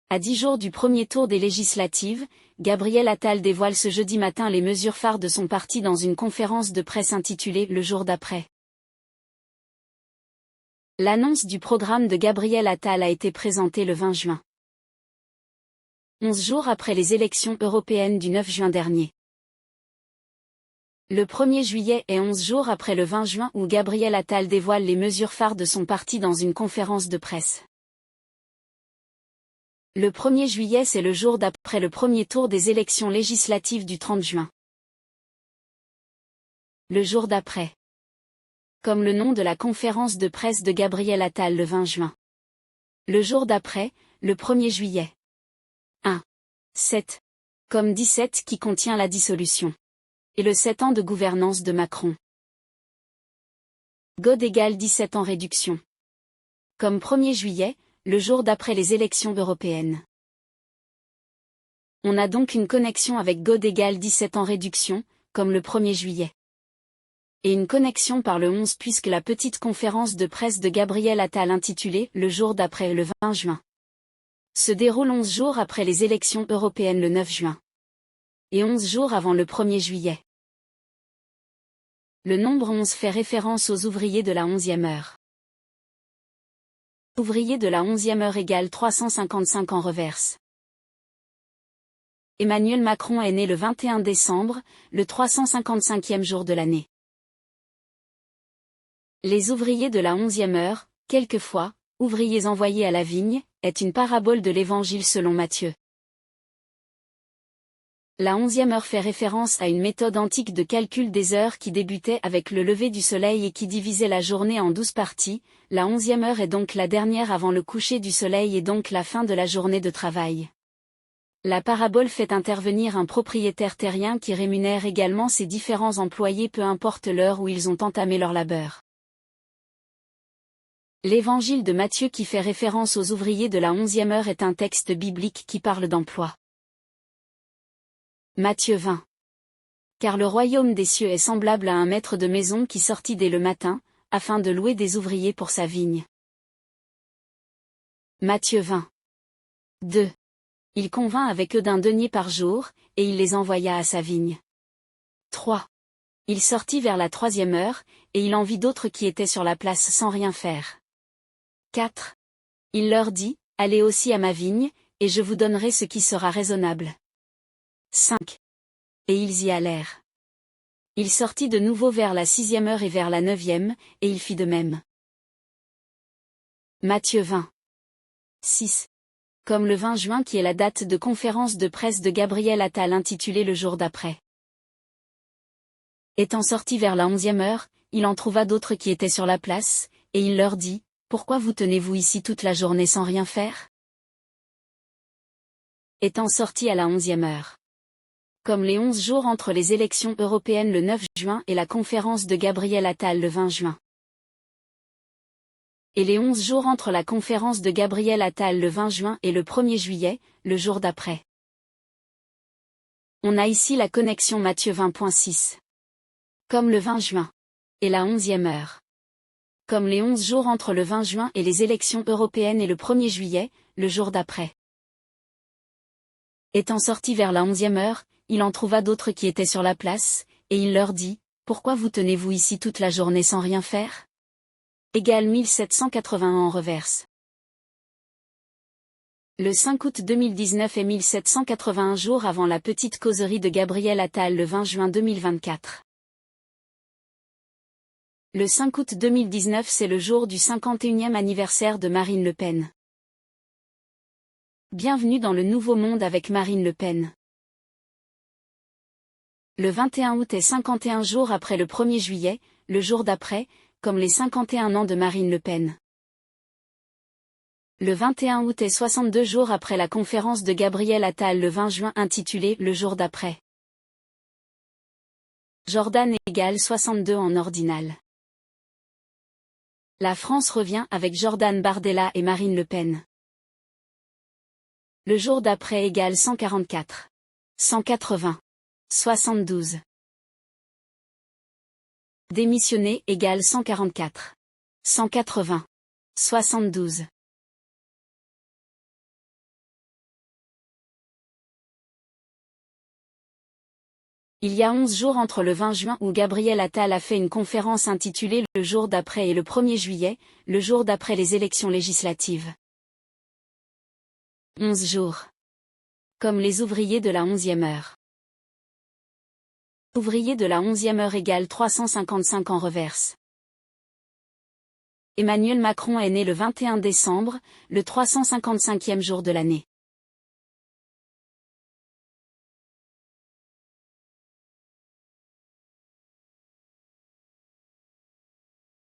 À 10 jours du premier tour des législatives, Gabriel Attal dévoile ce jeudi matin les mesures phares de son parti dans une conférence de presse intitulée « Le jour d'après ». L'annonce du programme de Gabriel Attal a été présentée le 20 juin. 11 jours après les élections européennes du 9 juin dernier. Le 1er juillet est 11 jours après le 20 juin où Gabriel Attal dévoile les mesures phares de son parti dans une conférence de presse. Le 1er juillet c'est le jour d'après le premier tour des élections législatives du 30 juin. Le jour d'après. Comme le nom de la conférence de presse de Gabriel Attal le 20 juin. Le jour d'après, le 1er juillet. 1. 7. Comme 17 qui contient la dissolution. Et le 7 ans de gouvernance de Macron. God égale 17 en réduction. Comme 1er juillet, le jour d'après les élections européennes. On a donc une connexion avec God égale 17 en réduction, comme le 1er juillet. Et une connexion par le 11 puisque la petite conférence de presse de Gabriel Attal intitulée « Le jour d'après le 20 juin » se déroule 11 jours après les élections européennes le 9 juin. Et 11 jours avant le 1er juillet. Le nombre 11 fait référence aux ouvriers de la 11e heure. Ouvriers de la 11e heure égale 355 en reverse. Emmanuel Macron est né le 21 décembre, le 355e jour de l'année. Les ouvriers de la 11e heure, quelquefois, ouvriers envoyés à la vigne, est une parabole de l'Évangile selon Matthieu. La 11e heure fait référence à une méthode antique de calcul des heures qui débutait avec le lever du soleil et qui divisait la journée en 12 parties. La 11e heure est donc la dernière avant le coucher du soleil et donc la fin de la journée de travail. La parabole fait intervenir un propriétaire terrien qui rémunère également ses différents employés peu importe l'heure où ils ont entamé leur labeur. L'évangile de Matthieu qui fait référence aux ouvriers de la 11e heure est un texte biblique qui parle d'emploi. Matthieu 20. Car le royaume des cieux est semblable à un maître de maison qui sortit dès le matin, afin de louer des ouvriers pour sa vigne. Matthieu 20. 2. Il convint avec eux d'un denier par jour, et il les envoya à sa vigne. 3. Il sortit vers la 3e heure, et il en vit d'autres qui étaient sur la place sans rien faire. 4. Il leur dit, allez aussi à ma vigne, et je vous donnerai ce qui sera raisonnable. 5. Et ils y allèrent. Il sortit de nouveau vers la 6e heure et vers la 9e, et il fit de même. Matthieu 20. 6. Comme le 20 juin qui est la date de conférence de presse de Gabriel Attal intitulée Le jour d'après. Étant sorti vers la 11e heure, il en trouva d'autres qui étaient sur la place, et il leur dit, pourquoi vous tenez-vous ici toute la journée sans rien faire? Étant sorti à la 11e heure. Comme les 11 jours entre les élections européennes le 9 juin et la conférence de Gabriel Attal le 20 juin. Et les 11 jours entre la conférence de Gabriel Attal le 20 juin et le 1er juillet, le jour d'après. On a ici la connexion Matthieu 20.6. Comme le 20 juin. Et la 11e heure. Comme les 11 jours entre le 20 juin et les élections européennes et le 1er juillet, le jour d'après. Étant sorti vers la 11e heure, il en trouva d'autres qui étaient sur la place, et il leur dit, pourquoi vous tenez-vous ici toute la journée sans rien faire? Égale 1781 en reverse. Le 5 août 2019 et 1781 jours avant la petite causerie de Gabriel Attal le 20 juin 2024. Le 5 août 2019 c'est le jour du 51e anniversaire de Marine Le Pen. Bienvenue dans le nouveau monde avec Marine Le Pen. Le 21 août est 51 jours après le 1er juillet, le jour d'après, comme les 51 ans de Marine Le Pen. Le 21 août est 62 jours après la conférence de Gabriel Attal le 20 juin intitulée « Le jour d'après ». Jordan égale 62 en ordinal. La France revient avec Jordan Bardella et Marine Le Pen. Le jour d'après égale 144. 180. 72. Démissionner égale 144. 180. 72. Il y a 11 jours entre le 20 juin où Gabriel Attal a fait une conférence intitulée « Le jour d'après » et le 1er juillet, le jour d'après les élections législatives. 11 jours. Comme les ouvriers de la 11e heure. Ouvriers de la 11e heure égale 355 en reverse. Emmanuel Macron est né le 21 décembre, le 355e jour de l'année.